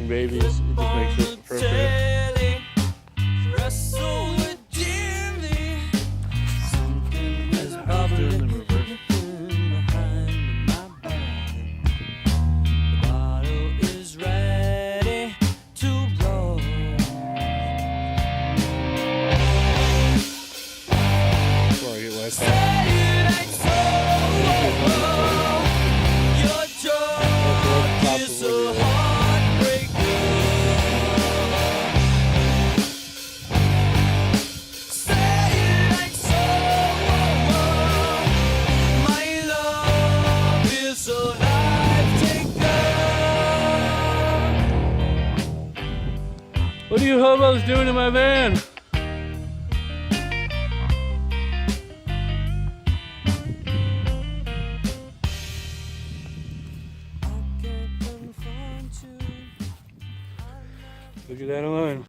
having babies. It just makes this appropriate. Doing the reverse. Before I get wet. What are you hobos doing in my van?